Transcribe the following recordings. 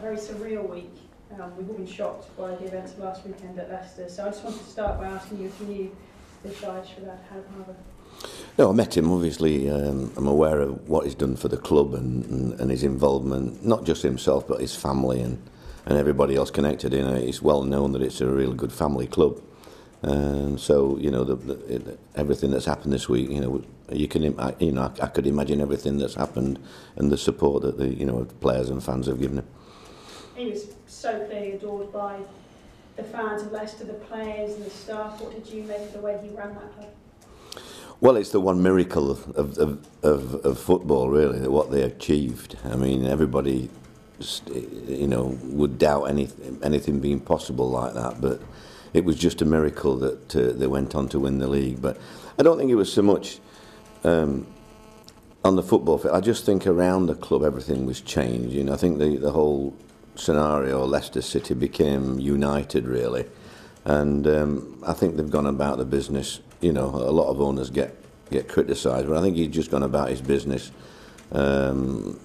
very surreal week. We've all been shocked by the events of last weekend at Leicester. So I just wanted to start by asking you if you knew Vichai Srivaddhanaprabha. No, I met him. Obviously, I'm aware of what he's done for the club and his involvement, not just himself, but his family and everybody else connected. It's well known that it's a really good family club. So everything that's happened this week, I could imagine everything that's happened and the support that the players and fans have given him. He was so clearly adored by the fans of Leicester, the players and the staff. What did you make of the way he ran that club? Well, it's the one miracle of football, really, what they achieved. I mean, everybody, would doubt anything being possible like that, but it was just a miracle that they went on to win the league. But I don't think it was so much on the football field. I just think around the club everything was changed. I think the whole scenario, Leicester City became united, really. And I think they've gone about the business. A lot of owners get criticised, but I think he's just gone about his business, trying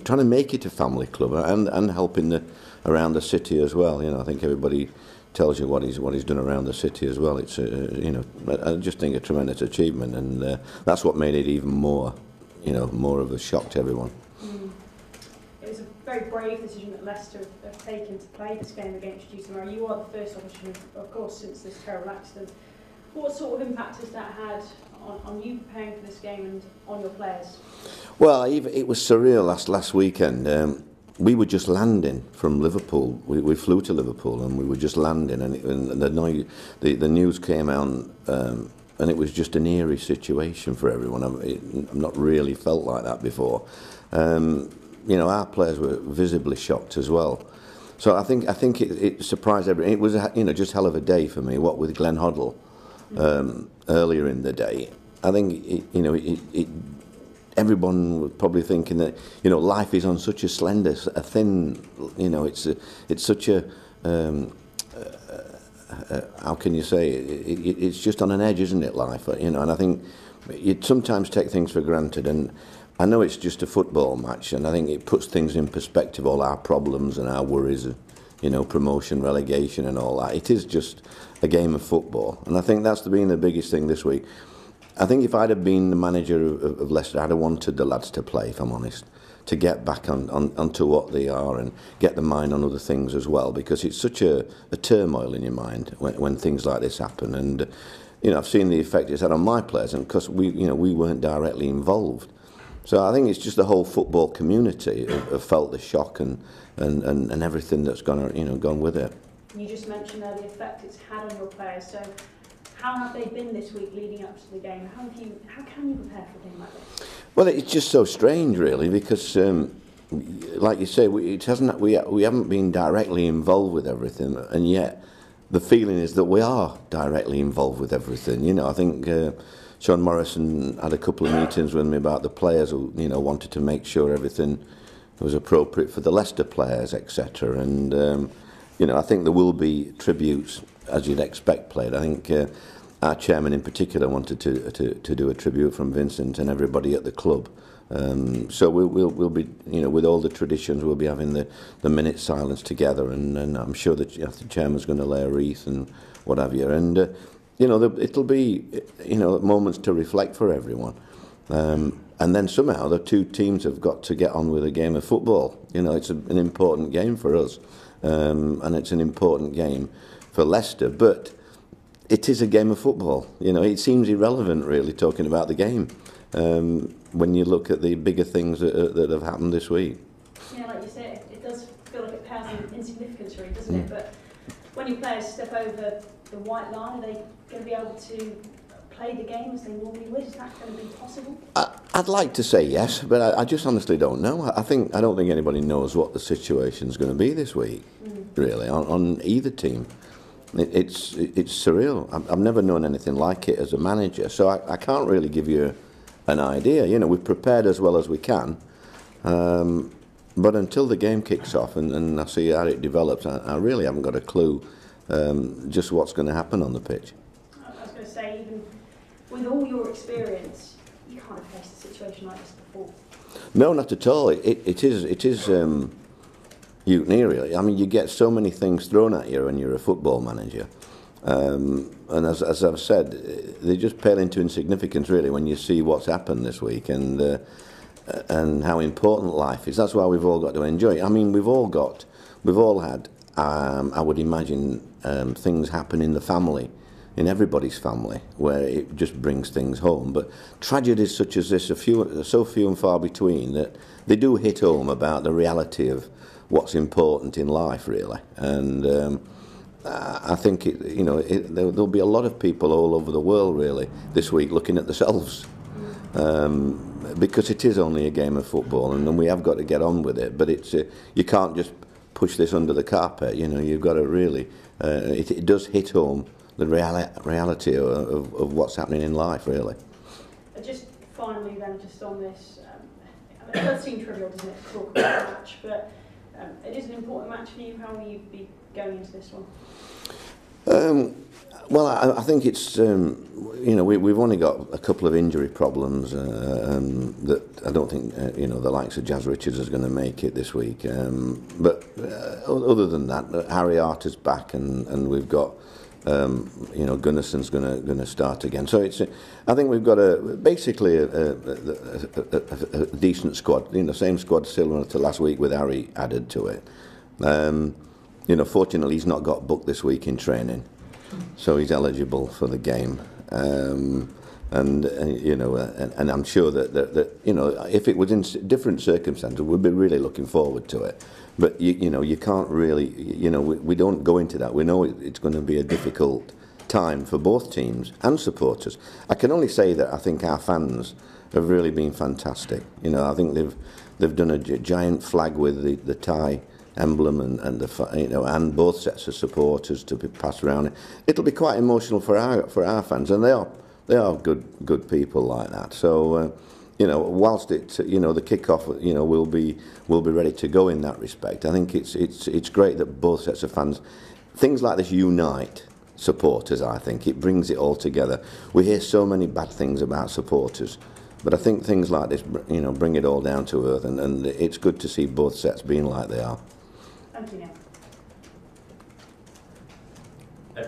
to make it a family club and helping around the city as well. I think everybody tells you what he's done around the city as well. It's I just think a tremendous achievement, and that's what made it even more, more of a shock to everyone. It was a very brave decision that Leicester have taken to play this game against you tomorrow. You are the first opposition, of course, since this terrible accident. What sort of impact has that had on you preparing for this game and on your players? Well, it was surreal last weekend. We were just landing from Liverpool. We flew to Liverpool and we were just landing, and the news came out, and it was just an eerie situation for everyone. I've not really felt like that before. Our players were visibly shocked as well. So I think it surprised everyone. It was just hell of a day for me. What with Glenn Hoddle earlier in the day, I think everyone was probably thinking that life is on such a thin. It's such a how can you say it? It's just on an edge, isn't it, life? And I think you'd sometimes take things for granted, and I know it's just a football match, and I think it puts things in perspective, all our problems and our worries, promotion, relegation and all that. It is just a game of football, and I think that's been the biggest thing this week. I think if I'd have been the manager of Leicester, I'd have wanted the lads to play, if I'm honest, to get back onto what they are and get the mind on other things as well, because it's such a turmoil in your mind when things like this happen. And I've seen the effect it's had on my players, and because we weren't directly involved. So I think it's just the whole football community have felt the shock and everything that's gone with it. You just mentioned the effect it's had on your players. So how have they been this week leading up to the game? How can you prepare for a game like this? Well, it's just so strange, really, because like you say, we haven't been directly involved with everything, and yet the feeling is that we are directly involved with everything. I think Sean Morrison had a couple of meetings with me about the players who wanted to make sure everything was appropriate for the Leicester players, etc. And I think there will be tributes, as you'd expect, played. I think our chairman in particular wanted to do a tribute from Vincent and everybody at the club. So we'll be, with all the traditions, we'll be having the minute silence together, and I'm sure that the chairman's going to lay a wreath and what have you. And it'll be moments to reflect for everyone. And then somehow the two teams have got to get on with a game of football. It's an important game for us, and it's an important game for Leicester. But it is a game of football. It seems irrelevant, really, talking about the game when you look at the bigger things that have happened this week. Yeah, like you say, it does feel like it pales in insignificance, really, doesn't it? But when your players step over the white line, are they going to be able to play the game as they normally would? Is that going to be possible? I'd like to say yes, but I just honestly don't know. I don't think anybody knows what the situation's going to be this week, really, on either team. It's surreal. I've never known anything like it as a manager, so I can't really give you an idea. We've prepared as well as we can, but until the game kicks off and I see how it develops, I really haven't got a clue just what's going to happen on the pitch. I was going to say, even with all your experience, you can't have faced a situation like this before. No, not at all. It is really. I mean, you get so many things thrown at you when you're a football manager. And as I've said, they just pale into insignificance, really, when you see what's happened this week and how important life is. That's why we've all got to enjoy it. I mean, we've all had, I would imagine, things happen in the family, in everybody's family, where it just brings things home. But tragedies such as this are so few and far between that they do hit home about the reality of what's important in life, really. And I think there'll be a lot of people all over the world, really, this week looking at themselves. Because it is only a game of football, and we have got to get on with it. But it's you can't just push this under the carpet. You've got to really. It does hit home the reality of what's happening in life, really. Just finally, then, just on this, it does seem trivial, doesn't it, to talk about the match, but it is an important match for you. How will you be going into this one? Well, I think it's, we've only got a couple of injury problems that I don't think, the likes of Jazz Richards is going to make it this week. But other than that, Harry Arter's back and we've got, Gunnarsson's going to start again. So I think we've got basically a decent squad, same squad similar to last week with Harry added to it. Fortunately he's not got booked this week in training, so he's eligible for the game. And I'm sure that if it was in different circumstances, we'd be really looking forward to it. But you can't really, we don't go into that. We know it's going to be a difficult time for both teams and supporters. I can only say that I think our fans have really been fantastic. I think they've done a giant flag with the tie emblem and both sets of supporters to be passed around. It'll be quite emotional for our fans, and they are good people like that. So whilst the kickoff will be ready to go in that respect. I think it's great that both sets of fans, things like this unite supporters. I think it brings it all together. We hear so many bad things about supporters, but I think things like this bring it all down to earth, and it's good to see both sets being like they are. Thank you, Neil.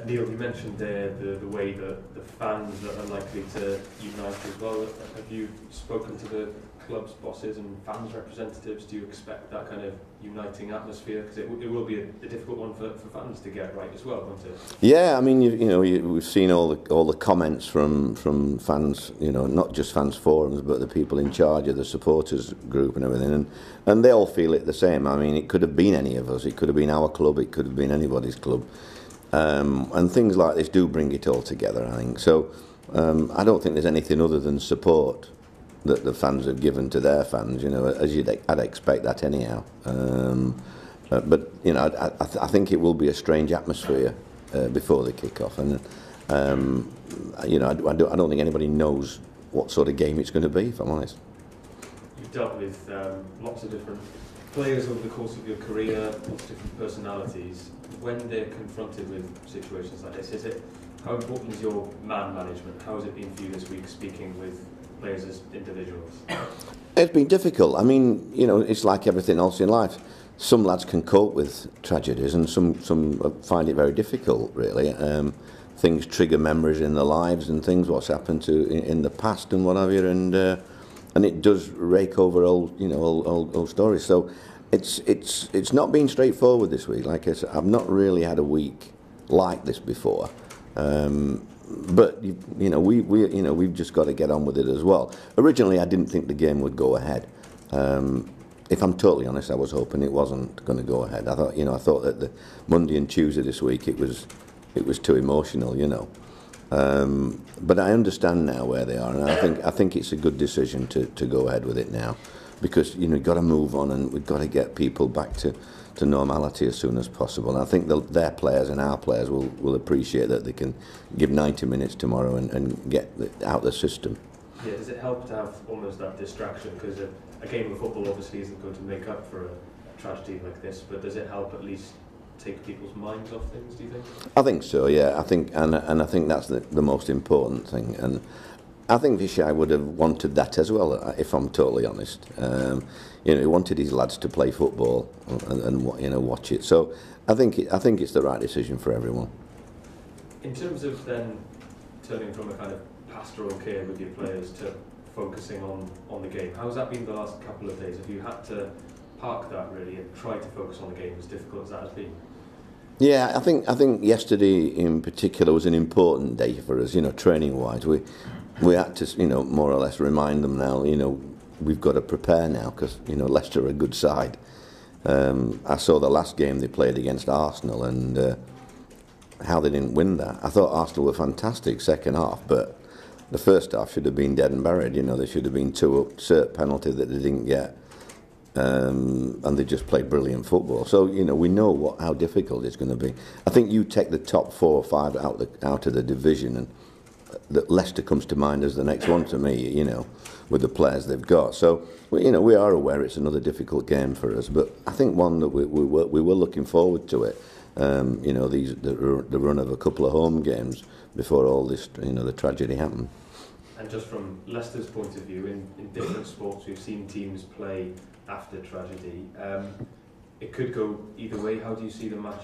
Neil, you mentioned there the way that the fans are likely to unite as well. Have you spoken to the club's bosses and fans representatives? Do you expect that kind of uniting atmosphere? Because it will be a difficult one for fans to get right as well, won't it? Yeah, I mean, we've seen all the comments from fans, not just fans forums, but the people in charge of the supporters group and everything, and they all feel it the same. I mean, it could have been any of us. It could have been our club. It could have been anybody's club. And things like this do bring it all together, I think. So I don't think there's anything other than support that the fans have given to their fans, as I'd expect that anyhow. But I think it will be a strange atmosphere before the kick-off, and I don't think anybody knows what sort of game it's going to be, if I'm honest. You've dealt with lots of different players over the course of your career, lots of different personalities. When they're confronted with situations like this, how important is your man management? How has it been for you this week, speaking with players as individuals? It's been difficult. I mean, it's like everything else in life. Some lads can cope with tragedies, and some find it very difficult, really. Things trigger memories in their lives and things, what's happened in the past and what have you, and it does rake over old stories. So it's not been straightforward this week. Like I said, I've not really had a week like this before. But we've just got to get on with it as well. Originally, I didn't think the game would go ahead. If I'm totally honest, I was hoping it wasn't going to go ahead. I thought that the Monday and Tuesday this week it was too emotional, But I understand now where they are, and I think it's a good decision to go ahead with it now, because you've got to move on, and we've got to get people back to normality as soon as possible. And I think their players and our players will appreciate that they can give 90 minutes tomorrow and get out the system. Yeah, does it help to have almost that distraction? Because a game of football obviously isn't going to make up for a tragedy like this, but does it help at least take people's minds off things, do you think? I think so, yeah. I think that's the most important thing. And I think Vichai would have wanted that as well, if I'm totally honest. You know, he wanted his lads to play football and you know, watch it. So I think it's the right decision for everyone. In terms of then turning from a kind of pastoral care with your players to focusing on the game, how's that been the last couple of days? Have you had to park that really and try to focus on the game, as difficult as that has been? Yeah, I think yesterday in particular was an important day for us. You know, training wise, we had to, you know, more or less remind them now. You know, we've got to prepare now because, you know, Leicester are a good side. I saw the last game they played against Arsenal and how they didn't win that. I thought Arsenal were fantastic second half, but the first half should have been dead and buried. You know, they should have been 2 up, cert penalty that they didn't get, and they just played brilliant football. So, you know, we know how difficult it's going to be. I think you take the top 4 or 5 out of the division, and that Leicester comes to mind as the next one to me, you know, with the players they've got. So, you know, we are aware it's another difficult game for us, but I think one that we were looking forward to it. You know, the run of a couple of home games before all this, you know, the tragedy happened. And just from Leicester's point of view, in different sports we've seen teams play after tragedy. It could go either way. How do you see the match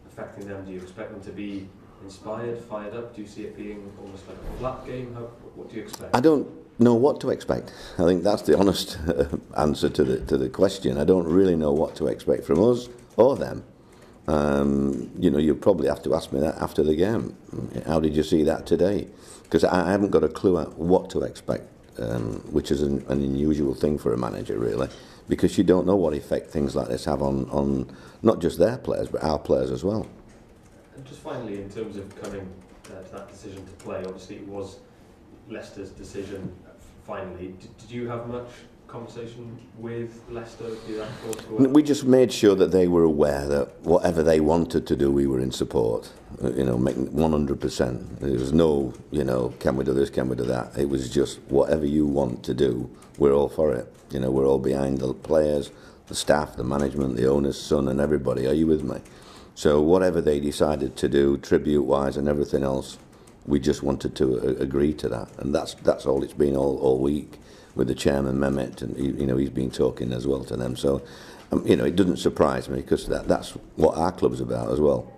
affecting them? Do you expect them to be inspired, fired up? Do you see it being almost like a flat game? What do you expect? I don't know what to expect. I think that's the honest answer to the question. I don't really know what to expect from us or them. You know, you probably have to ask me that after the game. How did you see that today? Because I haven't got a clue at what to expect, which is an unusual thing for a manager, really, because you don't know what effect things like this have on not just their players, but our players as well. And just finally, in terms of coming to that decision to play, obviously it was Leicester's decision finally. Did you have much conversation with Leicester? We just made sure that they were aware that whatever they wanted to do, we were in support. You know, 100%. There was no, you know, can we do this, can we do that? It was just whatever you want to do, we're all for it. You know, we're all behind the players, the staff, the management, the owner's son, and everybody. Are you with me? So whatever they decided to do, tribute-wise and everything else, we just wanted to agree to that, and that's all it's been all week. With the chairman Mehmet, and you know, he's been talking as well to them. So, you know, it doesn't surprise me because that's what our club's about as well.